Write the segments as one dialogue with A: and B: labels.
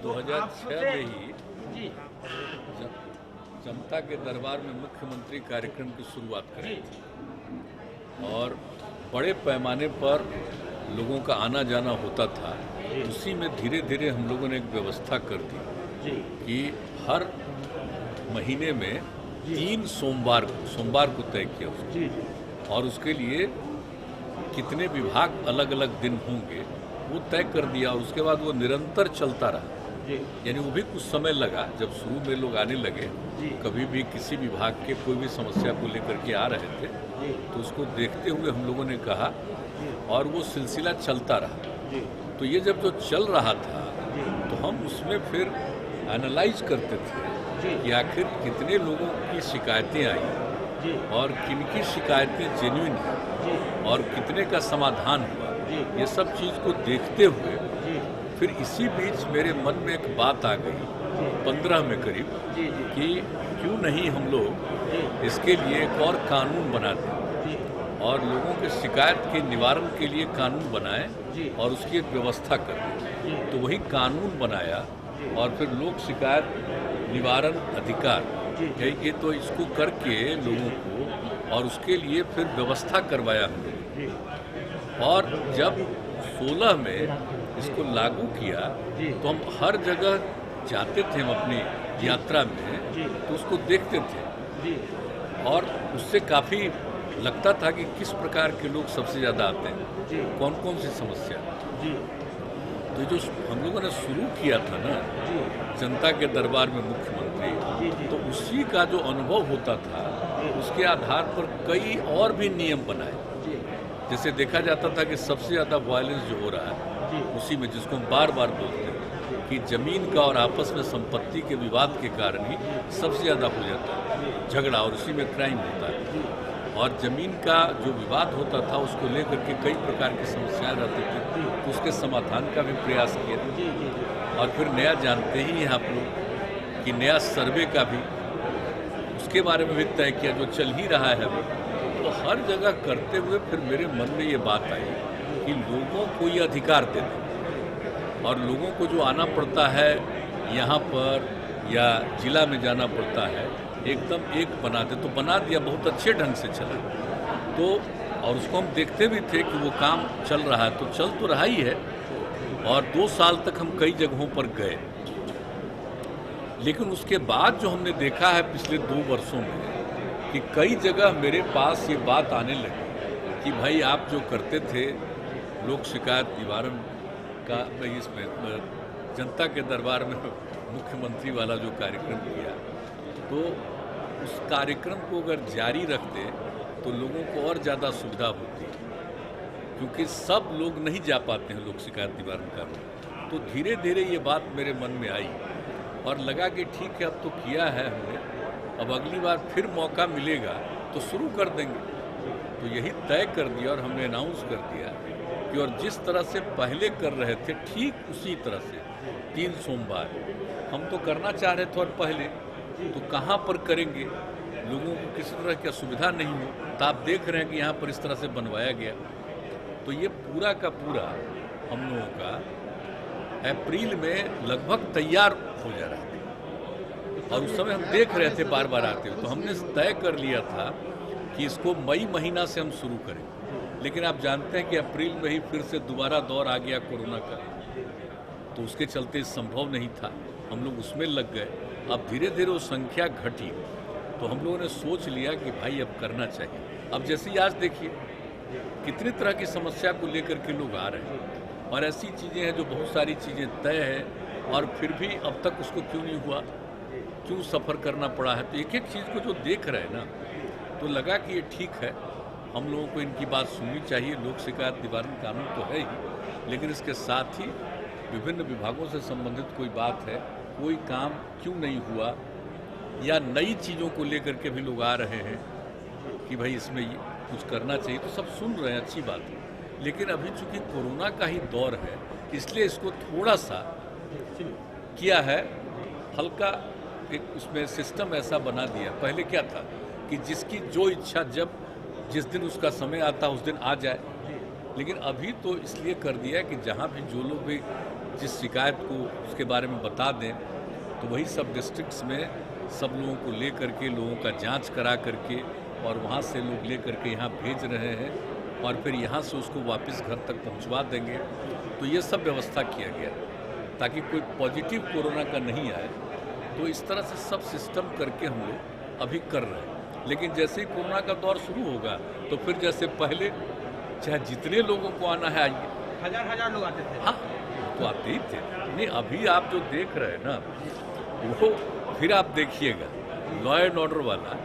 A: 2006 में ही जनता के दरबार में मुख्यमंत्री कार्यक्रम की शुरुआत करी थी और बड़े पैमाने पर लोगों का आना जाना होता था। उसी में धीरे धीरे हम लोगों ने एक व्यवस्था कर दी कि हर महीने में 3 सोमवार को तय किया उसको, और उसके लिए कितने विभाग अलग अलग दिन होंगे वो तय कर दिया, और उसके बाद वो निरंतर चलता रहा। यानी वो भी कुछ समय लगा, जब शुरू में लोग आने लगे, कभी भी किसी विभाग के कोई भी समस्या को लेकर के आ रहे थे तो उसको देखते हुए हम लोगों ने कहा, और वो सिलसिला चलता रहा। तो ये जब जो चल रहा था तो हम उसमें फिर एनालाइज करते थे कि आखिर कितने लोगों की शिकायतें आई और किन की शिकायतें जेन्युइन हैं और कितने का समाधान हुआ। ये सब चीज़ को देखते हुए फिर इसी बीच मेरे मन में एक बात आ गई 15 में करीब कि क्यों नहीं हम लोग इसके लिए एक और कानून बना दें और लोगों के शिकायत के निवारण के लिए कानून बनाएं और उसकी एक व्यवस्था करें। तो वही कानून बनाया और फिर लोक शिकायत निवारण अधिकार ये तो इसको करके लोगों को, और उसके लिए फिर व्यवस्था करवाया हमने। और जब 16 में इसको लागू किया तो हम हर जगह जाते थे, हम अपनी यात्रा में तो उसको देखते थे और उससे काफ़ी लगता था कि किस प्रकार के लोग सबसे ज़्यादा आते हैं, कौन कौन सी समस्या। तो जो हम लोगों ने शुरू किया था ना जनता के दरबार में मुख्यमंत्री, तो उसी का जो अनुभव होता था उसके आधार पर कई और भी नियम बनाए। जैसे देखा जाता था कि सबसे ज़्यादा वायलेंस जो हो रहा है उसी में, जिसको हम बार बार बोलते हैं कि ज़मीन का और आपस में संपत्ति के विवाद के कारण ही सबसे ज़्यादा हो जाता है झगड़ा, और उसी में क्राइम होता है। और ज़मीन का जो विवाद होता था उसको लेकर के कई प्रकार की समस्याएं रहती थी, तो उसके समाधान का भी प्रयास किया। और फिर नया जानते ही हैं आप लोग कि नया सर्वे का भी उसके बारे में भी तय किया, जो चल ही रहा है अभी। तो हर जगह करते हुए फिर मेरे मन में ये बात आई कि लोगों को ये अधिकार दे दें, और लोगों को जो आना पड़ता है यहाँ पर या जिला में जाना पड़ता है एकदम एक बना दे। तो बना दिया, बहुत अच्छे ढंग से चला। तो और उसको हम देखते भी थे कि वो काम चल रहा है, तो चल तो रहा ही है। और 2 साल तक हम कई जगहों पर गए, लेकिन उसके बाद जो हमने देखा है पिछले 2 वर्षों में कि कई जगह मेरे पास ये बात आने लगी कि भाई आप जो करते थे लोक शिकायत निवारण का, इसमें जनता के दरबार में मुख्यमंत्री वाला जो कार्यक्रम किया, तो उस कार्यक्रम को अगर जारी रखते तो लोगों को और ज़्यादा सुविधा होती, क्योंकि सब लोग नहीं जा पाते हैं लोक शिकायत निवारण कानून। तो धीरे धीरे ये बात मेरे मन में आई और लगा कि ठीक है, अब तो किया है हमने, अब अगली बार फिर मौका मिलेगा तो शुरू कर देंगे। तो यही तय कर दिया और हमने अनाउंस कर दिया कि और जिस तरह से पहले कर रहे थे ठीक उसी तरह से 3 सोमवार हम तो करना चाह रहे थे, और पहले तो कहाँ पर करेंगे, लोगों को किसी तरह की असुविधा नहीं हो। तो आप देख रहे हैं कि यहाँ पर इस तरह से बनवाया गया। तो ये पूरा का पूरा हम लोगों का अप्रैल में लगभग तैयार हो जा रहा था, और उस समय हम देख रहे थे बार बार आते हुए। तो हमने तय कर लिया था कि इसको मई महीना से हम शुरू करें, लेकिन आप जानते हैं कि अप्रैल में ही फिर से दोबारा दौर आ गया कोरोना का, तो उसके चलते संभव नहीं था, हम लोग उसमें लग गए। अब धीरे धीरे वो संख्या घटी, तो हम लोगों ने सोच लिया कि भाई अब करना चाहिए। अब जैसे ही आज देखिए कितनी तरह की समस्या को लेकर के लोग आ रहे हैं, और ऐसी चीज़ें हैं जो बहुत सारी चीज़ें तय है और फिर भी अब तक उसको क्यों नहीं हुआ, क्यों सफ़र करना पड़ा है। तो एक एक चीज़ को जो देख रहे हैं ना, तो लगा कि ये ठीक है, हम लोगों को इनकी बात सुननी चाहिए। लोक शिकायत निवारण कानून तो है ही, लेकिन इसके साथ ही विभिन्न विभागों से संबंधित कोई बात है, कोई काम क्यों नहीं हुआ, या नई चीज़ों को लेकर के भी लोग आ रहे हैं कि भाई इसमें कुछ करना चाहिए, तो सब सुन रहे हैं, अच्छी बात है। लेकिन अभी चूंकि कोरोना का ही दौर है, इसलिए इसको थोड़ा सा किया है, हल्का एक उसमें सिस्टम ऐसा बना दिया। पहले क्या था कि जिसकी जो इच्छा जब जिस दिन उसका समय आता उस दिन आ जाए, लेकिन अभी तो इसलिए कर दिया कि जहाँ भी जो लोग भी जिस शिकायत को उसके बारे में बता दें तो वही सब डिस्ट्रिक्ट्स में सब लोगों को ले करके लोगों का जांच करा करके और वहाँ से लोग ले करके यहाँ भेज रहे हैं और फिर यहाँ से उसको वापस घर तक पहुँचवा देंगे। तो ये सब व्यवस्था किया गया है ताकि कोई पॉजिटिव कोरोना का नहीं आए। तो इस तरह से सब सिस्टम करके हम लोग अभी कर रहे हैं। लेकिन जैसे ही कोरोना का दौर शुरू होगा तो फिर जैसे पहले चाहे जितने लोगों को आना है आइए,
B: हजार लोग आते थे।
A: हाँ तो आते ही थे। नहीं अभी आप जो देख रहे हैं ना वो फिर आप देखिएगा लॉ एंड ऑर्डर वाला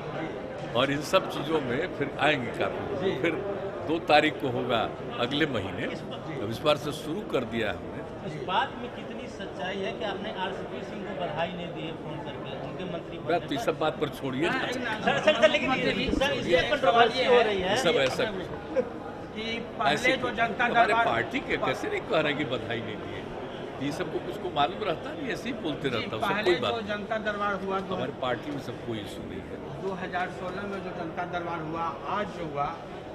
A: और इन सब चीज़ों में फिर आएंगे काफ़ी। फिर 2 तारीख को होगा अगले महीने। अब इस बार से शुरू कर दिया हमने।
C: इस बात में कितनी सच्चाई है कि आपने आरसीपी सिंह को बधाई नहीं दी है फोन करके उनके मंत्री बनने
A: तो इस सब बात पर छोड़िए
C: सर लेकिन सर इसमें कंट्रोवर्सी हो रही है
A: सब ऐसा
B: कि
A: ऐसे
B: पहले जो जनता
A: हमारे
B: दरबार
A: पार्टी के कैसे नहीं कह रहे कि बधाई नहीं दी है। ये सबको कुछ को मालूम रहता नहीं, ऐसे ही बोलते रहता है, सब
B: पहले
A: कोई
B: जो
A: बात
B: जनता दरबार हुआ
A: हमारी पार्टी में सब कोई इशू नहीं है।
B: 2016 में जो जनता दरबार हुआ, आज जो हुआ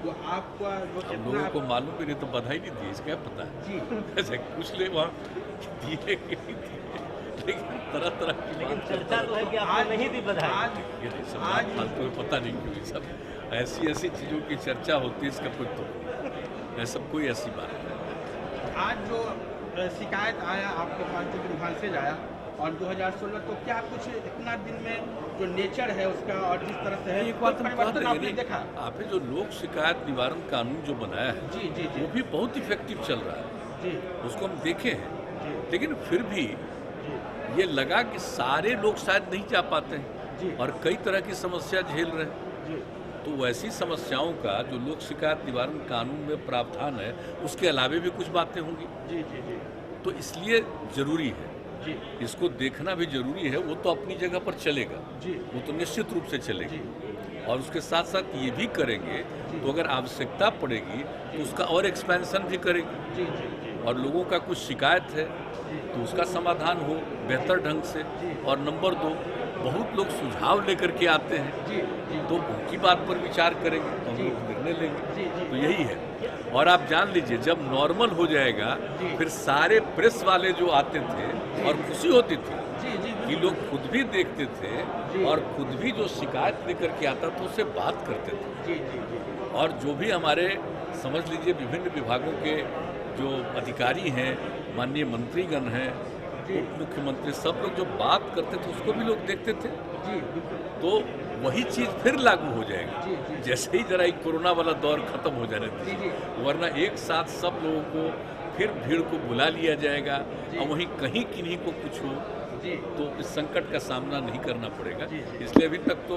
B: वो आपका जो
A: हम लोगों को मालूम भी नहीं तो बधाई नहीं दी, इसका पता है
B: जी
A: ऐसे कुछ ले वहाँ दिए कि नहीं दिए, लेकिन तरह तरह की
C: लेकिन
A: बात
C: चर्चा तो है कि आपने नहीं दी बधाई।
B: आज
A: ये नहीं सब बात फालतू में पता नहीं क्यों ये सब ऐसी चीज़ों की चर्चा होती है, इसका कोई तो नहीं। सब कोई ऐसी बात नहीं।
B: आज जो शिकायत आया आपके पास जो ग्रीवांसेज आया और 2016 तो क्या कुछ इतना दिन में जो नेचर है उसका और जिस तरह से है
A: एक बात हम कह
B: परिवर्तन आपने
A: देंगे,
B: देखा?
A: आपने जो लोक शिकायत निवारण कानून जो बनाया है
B: जी जी जी
A: वो भी बहुत इफेक्टिव चल रहा है,
B: जी
A: उसको हम देखे हैं।
B: जी
A: लेकिन फिर भी
B: जी
A: ये लगा कि सारे लोग शायद नहीं जा पाते
B: जी।
A: हैं और कई तरह की समस्या झेल रहे हैं।
B: जी
A: तो वैसी समस्याओं का जो लोक शिकायत निवारण कानून में प्रावधान है उसके अलावे भी कुछ बातें होंगी।
B: जी जी जी
A: तो इसलिए ज़रूरी है,
B: जी
A: इसको देखना भी जरूरी है। वो तो अपनी जगह पर चलेगा,
B: जी
A: वो तो निश्चित रूप से
B: जी
A: चलेगा और उसके साथ साथ ये भी करेंगे तो अगर आवश्यकता पड़ेगी तो उसका और एक्सपेंशन भी करेंगे
B: जी जी जी
A: और लोगों का कुछ शिकायत है तो उसका समाधान हो बेहतर ढंग से। और नंबर 2 बहुत लोग सुझाव लेकर के आते हैं
B: जी जी
A: तो उनकी बात पर विचार करेंगे तो हम लोग निर्णय लेंगे।
B: जी जी
A: तो यही है। और आप जान लीजिए जब नॉर्मल हो जाएगा फिर सारे प्रेस वाले जो आते थे और खुशी होती थी
B: जी जी
A: कि लोग खुद भी देखते थे और खुद भी जो शिकायत लेकर के आता था उससे बात करते थे।
B: जी जी जी
A: और जो भी हमारे समझ लीजिए विभिन्न विभागों के जो अधिकारी हैं, माननीय मंत्रीगण हैं, उप मुख्यमंत्री, सब लोग जो बात करते थे उसको भी लोग देखते थे।
B: जी बिल्कुल
A: तो वही चीज़ फिर लागू हो जाएगी
B: जी जी
A: जैसे ही जरा एक कोरोना वाला दौर खत्म हो जाने
B: जी
A: दीजिए,
B: जी
A: वरना एक साथ सब लोगों को फिर भीड़ को बुला लिया जाएगा और वहीं कहीं किन्हीं को कुछ हो
B: जी
A: तो इस संकट का सामना नहीं करना पड़ेगा।
B: जी।
A: इसलिए अभी तक तो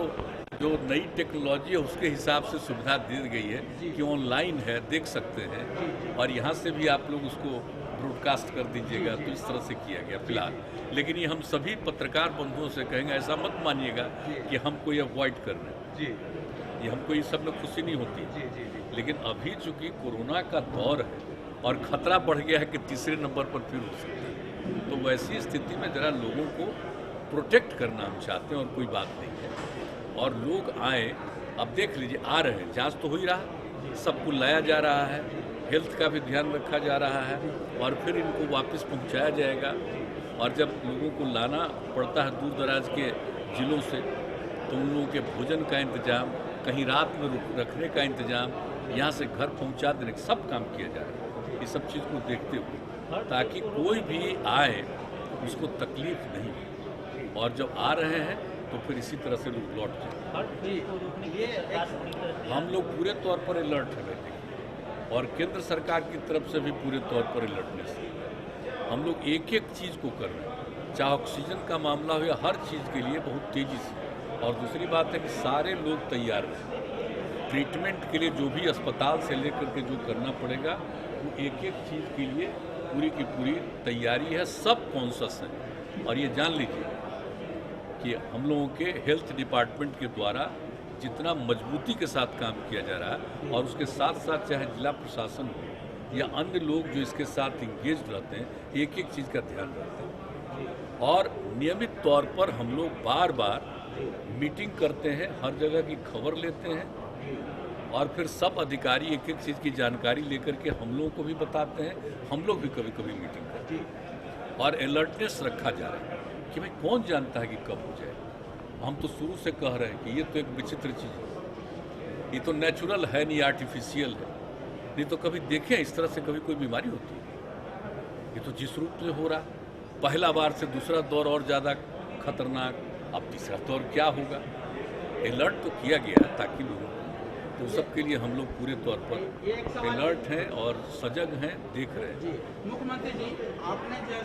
A: जो नई टेक्नोलॉजी है उसके हिसाब से सुविधा दी गई है
B: जी।
A: कि ऑनलाइन है, देख सकते हैं
B: जी।
A: और यहाँ से भी आप लोग उसको ब्रॉडकास्ट कर दीजिएगा।
B: जी।
A: तो इस तरह से किया गया फिलहाल। लेकिन ये हम सभी पत्रकार बंधुओं से कहेंगे ऐसा मत मानिएगा
B: जी।
A: कि हम कोई अवॉइड कर रहे हैं,
B: जी
A: ये हमको ये सब में खुशी नहीं होती।
B: जी जी जी
A: लेकिन अभी चूंकि कोरोना का दौर है और खतरा बढ़ गया है कि तीसरे नंबर पर फिर हो सकता है, तो वैसी स्थिति में ज़रा लोगों को प्रोटेक्ट करना हम चाहते हैं और कोई बात नहीं है। और लोग आए, अब देख लीजिए आ रहे हैं, जांच तो हो ही रहा है, सबको लाया जा रहा है, हेल्थ का भी ध्यान रखा जा रहा है और फिर इनको वापस पहुंचाया जाएगा। और जब लोगों को लाना पड़ता है दूर दराज के ज़िलों से तो उन लोगों के भोजन का इंतज़ाम, कहीं रात में रखने का इंतज़ाम, यहाँ से घर पहुँचा देने का सब काम किया जा रहा है। ये सब चीज़ को देखते हुए ताकि कोई भी आए उसको तकलीफ नहीं हो। और जब आ रहे हैं तो फिर इसी तरह से लोग लौट जाए।
C: जी को रोकने के लिए सरकार पूरी तरह से
A: हम लोग पूरे तौर पर अलर्ट है बैठे और केंद्र सरकार की तरफ से भी पूरे तौर पर अलर्टनेस है। हम लोग एक एक चीज़ को कर रहे हैं, चाहे ऑक्सीजन का मामला हो या हर चीज़ के लिए बहुत तेज़ी से। और दूसरी बात है कि सारे लोग तैयार हैं ट्रीटमेंट के लिए, जो भी अस्पताल से लेकर के जो करना पड़ेगा वो एक एक चीज़ के लिए पूरी की पूरी तैयारी है। सब कॉन्शस हैं और ये जान लीजिए कि हम लोगों के हेल्थ डिपार्टमेंट के द्वारा जितना मजबूती के साथ काम किया जा रहा है और उसके साथ साथ चाहे जिला प्रशासन हो या अन्य लोग जो इसके साथ इंगेज रहते हैं, एक एक चीज़ का ध्यान रखते हैं। और नियमित तौर पर हम लोग बार बार मीटिंग करते हैं, हर जगह की खबर लेते हैं और फिर सब अधिकारी एक एक चीज़ की जानकारी लेकर के हम लोगों को भी बताते हैं। हम लोग भी कभी कभी मीटिंग करते हैं। और अलर्टनेस रखा जा रहा है कि भाई कौन जानता है कि कब हो जाए। हम तो शुरू से कह रहे हैं कि ये तो एक विचित्र चीज़ है, ये तो नेचुरल है नहीं, आर्टिफिशियल है। नहीं तो कभी देखें इस तरह से कभी कोई बीमारी होती है? ये तो जिस रूप से हो रहा, पहला बार से दूसरा दौर और ज़्यादा खतरनाक, अब तीसरा दौर क्या होगा। अलर्ट तो किया गया ताकि लोगों को, तो सब के लिए हम लोग पूरे तौर पर अलर्ट हैं और सजग हैं, देख रहे हैं।
B: जी मुख्यमंत्री जी, आपने जो